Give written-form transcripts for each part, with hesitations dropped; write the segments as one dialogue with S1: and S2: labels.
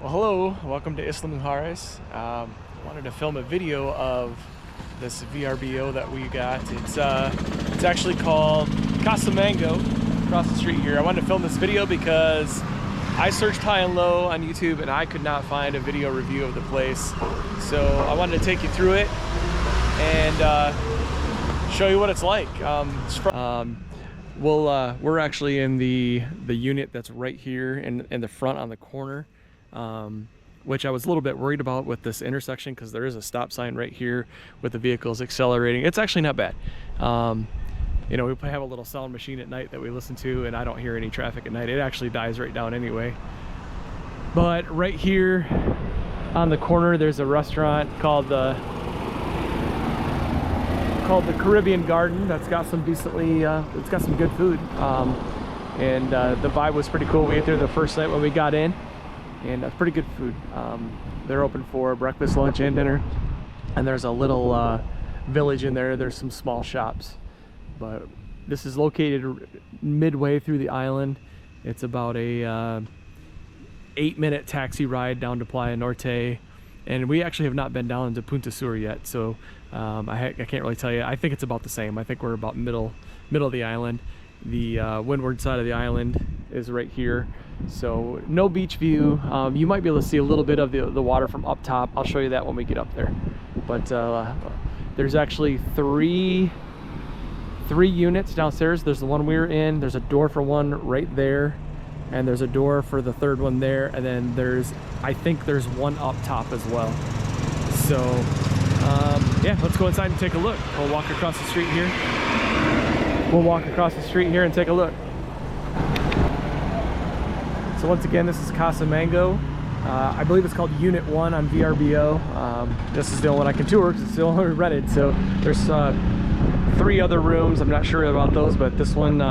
S1: Well, hello, welcome to Isla, Mujeres. Wanted to film a video of this VRBO that we got. It's actually called Casa across the street here. I wanted to film this video because I searched high and low on YouTube and I could not find a video review of the place. So I wanted to take you through it and show you what it's like. We're actually in the unit that's right here in the front on the corner. Which I was a little bit worried about with this intersection because there is a stop sign right here with the vehicles accelerating. It's actually not bad. You know, we have a little sound machine at night that we listen to, and I don't hear any traffic at night. It actually dies right down anyway. But right here on the corner, there's a restaurant called the Caribbean Garden that's got some decently, it's got some good food. And the vibe was pretty cool. We ate there the first night when we got in. And that's pretty good food. They're open for breakfast, lunch, and dinner. And there's a little village in there. There's some small shops. But this is located midway through the island. It's about a 8-minute taxi ride down to Playa Norte. And we actually have not been down into Punta Sur yet. So I can't really tell you. I think it's about the same. I think we're about middle of the island. The windward side of the island is right here, so no beach view. You might be able to see a little bit of the water from up top. I'll show you that when we get up there. But there's actually three units downstairs. There's the one we're in, there's a door for one right there, and there's a door for the third one there, and then I think there's one up top as well. So yeah, let's go inside and take a look. We'll walk across the street here. We'll walk across the street here and take a look. So once again, this is Casa. I believe it's called Unit 1 on VRBO. This is the only one I can tour because it's the only one we rented. So there's 3 other rooms. I'm not sure about those, but this one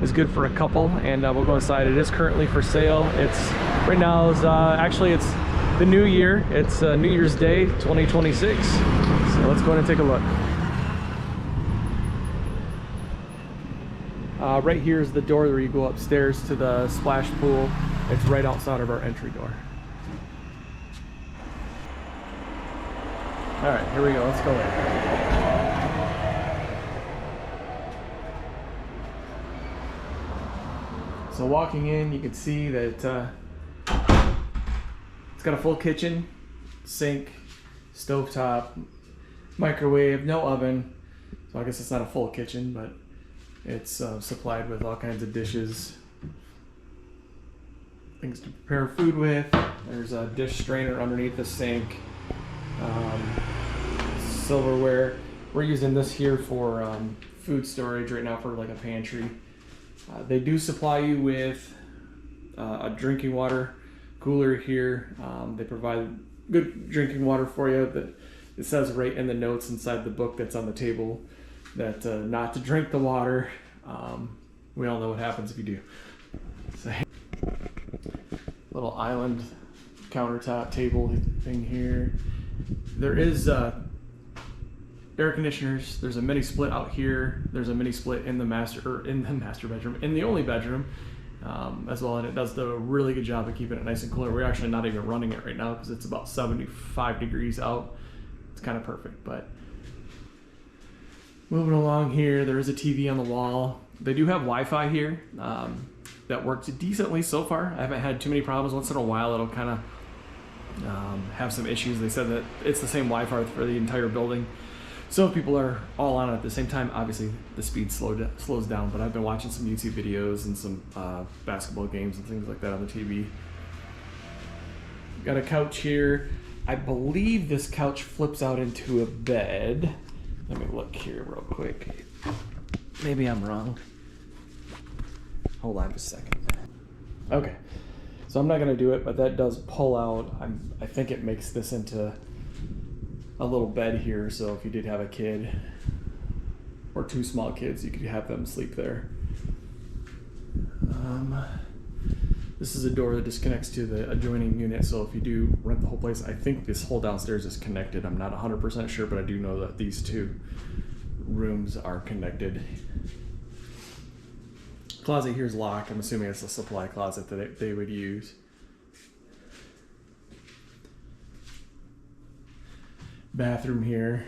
S1: is good for a couple. And we'll go inside. It is currently for sale. It's right now is actually it's the new year. It's New Year's Day 2026. So let's go in and take a look. Right here is the door where you go upstairs to the splash pool. It's right outside of our entry door. All right, here we go. Let's go in. So walking in, you can see that it's got a full kitchen, sink, stovetop, microwave, no oven. So I guess it's not a full kitchen, but it's supplied with all kinds of dishes, things to prepare food with. There's a dish strainer underneath the sink, silverware. We're using this here for food storage right now for like a pantry. They do supply you with a drinking water cooler here. They provide good drinking water for you, but it says right in the notes inside the book that's on the table that not to drink the water. We all know what happens if you do. So, little island countertop table thing here. There is air conditioners. There's a mini split out here. There's a mini split in the master bedroom, in the only bedroom as well, and it does a really good job of keeping it nice and cooler. We're actually not even running it right now because it's about 75 degrees out. It's kind of perfect. But moving along here, there is a TV on the wall. They do have Wi-Fi here that works decently so far. I haven't had too many problems. Once in a while, it'll kind of have some issues. They said that it's the same Wi-Fi for the entire building. So if people are all on it at the same time, obviously the speed slows down. But I've been watching some YouTube videos and some basketball games and things like that on the TV. Got a couch here. I believe this couch flips out into a bed. Let me look here real quick. Maybe I'm wrong. Hold on just a second. Okay, so I'm not gonna do it, but that does pull out. I think it makes this into a little bed here, so if you did have a kid or 2 small kids, you could have them sleep there. This is a door that disconnects to the adjoining unit, so if you do rent the whole place, I think this whole downstairs is connected. I'm not 100% sure, but I do know that these 2 rooms are connected. Closet here is locked. I'm assuming it's a supply closet that they would use. bathroom here.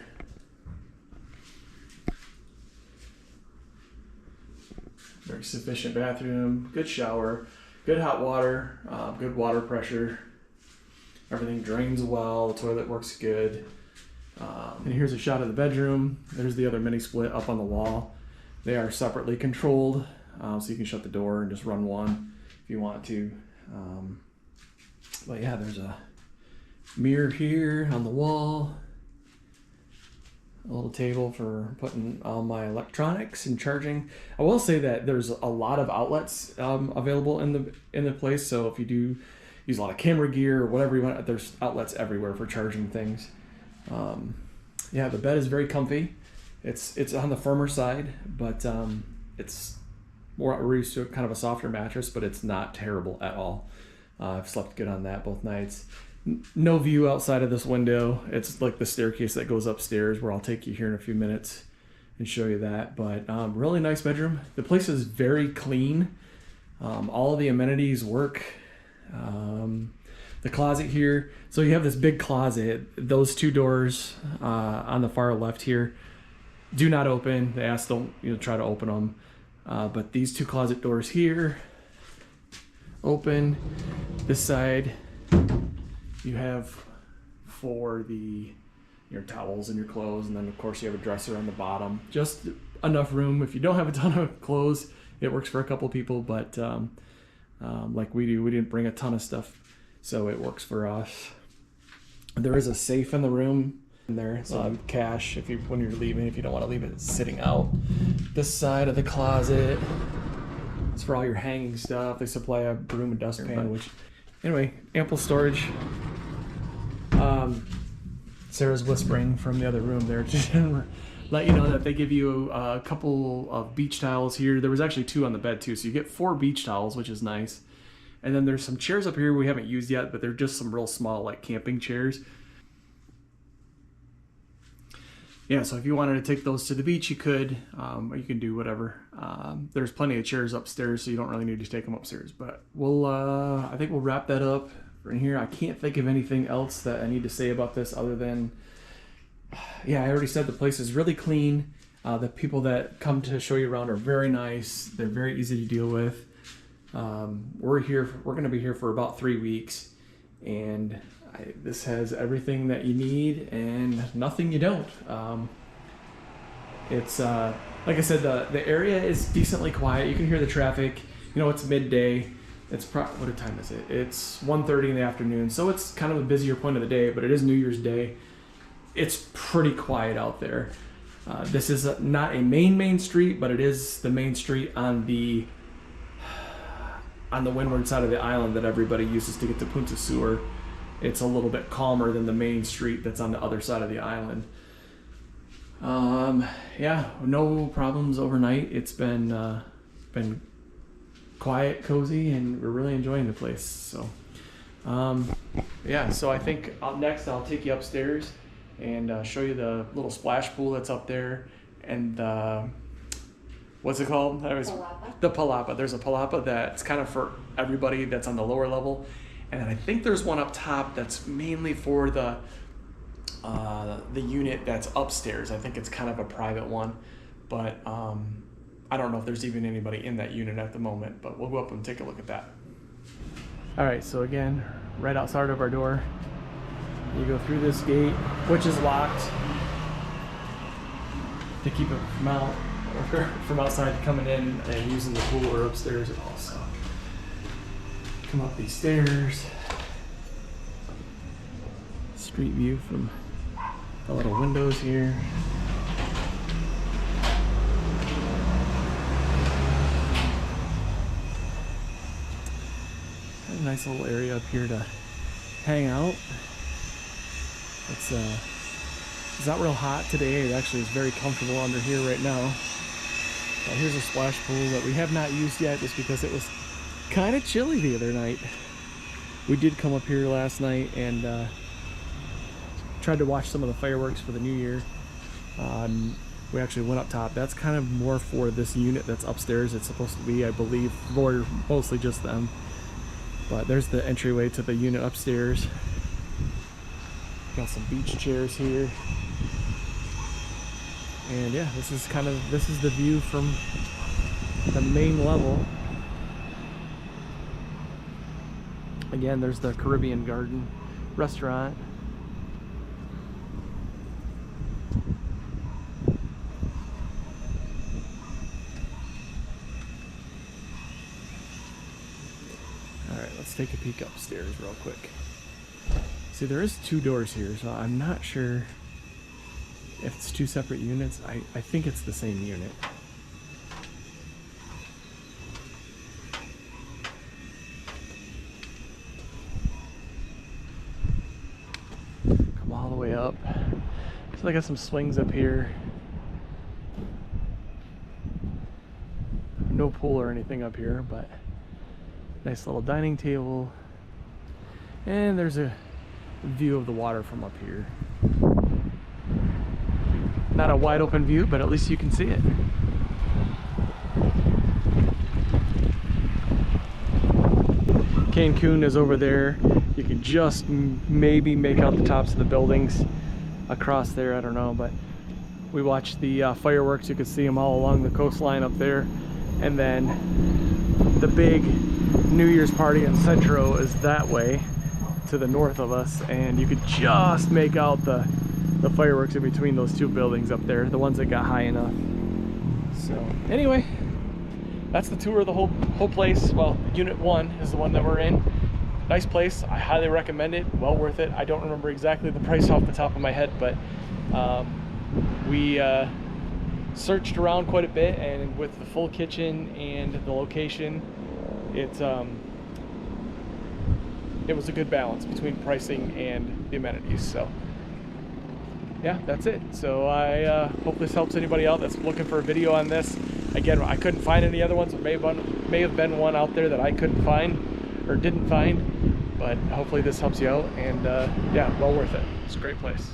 S1: Very sufficient bathroom, good shower, good hot water, good water pressure. Everything drains well, the toilet works good. And here's a shot of the bedroom. There's the other mini split up on the wall. They are separately controlled, so you can shut the door and just run one if you want to. But yeah, there's a mirror here on the wall. A little table for putting all my electronics and charging. I will say that there's a lot of outlets available in the place. So if you do use a lot of camera gear or whatever you want, there's outlets everywhere for charging things. Yeah, the bed is very comfy. It's on the firmer side, but it's we're used to kind of a softer mattress, but it's not terrible at all. I've slept good on that both nights. No view outside of this window. It's like the staircase that goes upstairs, where I'll take you here in a few minutes and show you that. But really nice bedroom. The place is very clean. All of the amenities work. The closet here. So you have this big closet. Those two doors on the far left here do not open. They ask don't try to open them. But these two closet doors here open. This side you have for your towels and your clothes, and then of course you have a dresser on the bottom. Just enough room. If you don't have a ton of clothes, it works for a couple people, but like we didn't bring a ton of stuff, so it works for us. There is a safe in the room in there, so cash when you're leaving, if you don't want to leave it sitting out. This side of the closet is for all your hanging stuff. They supply a broom and dustpan, which anyway, ample storage. Sarah's whispering from the other room there to let you know that they give you a couple of beach towels here. There was actually 2 on the bed too, so you get 4 beach towels, which is nice. And then there's some chairs up here we haven't used yet, but they're just some real small like camping chairs. Yeah, so if you wanted to take those to the beach, you could, or you can do whatever. There's plenty of chairs upstairs, so you don't really need to take them upstairs. But I think we'll wrap that up in here. I can't think of anything else that I need to say about this other than, yeah, I already said the place is really clean. The people that come to show you around are very nice. They're very easy to deal with. We're going to be here for about 3 weeks, and this has everything that you need and nothing you don't. It's like I said, the area is decently quiet. You can hear the traffic. It's midday. It's what time is it? It's 1:30 in the afternoon, so it's kind of a busier point of the day, but it is New Year's Day. It's pretty quiet out there. This is not a main street, but it is the main street on the windward side of the island that everybody uses to get to Punta Sur. It's a little bit calmer than the main street that's on the other side of the island. Yeah, no problems overnight. It's been quiet, cozy, and we're really enjoying the place. So, yeah. So I think next I'll take you upstairs and show you the little splash pool that's up there, and what's it called?
S2: Palapa.
S1: The palapa. There's a palapa that's kind of for everybody that's on the lower level. And then I think there's one up top that's mainly for the unit that's upstairs. I think it's kind of a private one, but I don't know if there's even anybody in that unit at the moment, but we'll go up and take a look at that. All right, so again, right outside of our door, you go through this gate, which is locked to keep it from outside coming in and using the pool or upstairs at all. So come up these stairs. Street view from the little windows here. Got a nice little area up here to hang out. It's not real hot today. It actually is very comfortable under here right now. But here's a splash pool that we have not used yet, just because it was kind of chilly the other night. We did come up here last night and tried to watch some of the fireworks for the new year. We actually went up top. That's kind of more for this unit that's upstairs. It's supposed to be, I believe, for mostly just them. But there's the entryway to the unit upstairs. Got some beach chairs here. And yeah, this is the view from the main level. Again, there's the Caribbean Garden restaurant. Alright, let's take a peek upstairs real quick. See, there is 2 doors here, so I'm not sure if it's 2 separate units. I think it's the same unit. Come all the way up. So they got some swings up here. No pool or anything up here, but nice little dining table. And there's a view of the water from up here. Not a wide open view, but at least you can see it. Cancun is over there. You can just maybe make out the tops of the buildings across there. I don't know, but we watched the fireworks. You could see them all along the coastline up there. And then the big New Year's party in Centro is that way to the north of us, and you could just make out the fireworks in between those 2 buildings up there, the ones that got high enough. So anyway, that's the tour of the whole place. Well, Unit 1 is the one that we're in. Nice place. I highly recommend it. Well worth it. I don't remember exactly the price off the top of my head, but we searched around quite a bit, and with the full kitchen and the location, it was a good balance between pricing and the amenities. So yeah, that's it. So I hope this helps anybody out that's looking for a video on this. Again, I couldn't find any other ones. There may have been one out there that I couldn't find or didn't find, but hopefully this helps you out. And yeah, well worth it. It's a great place.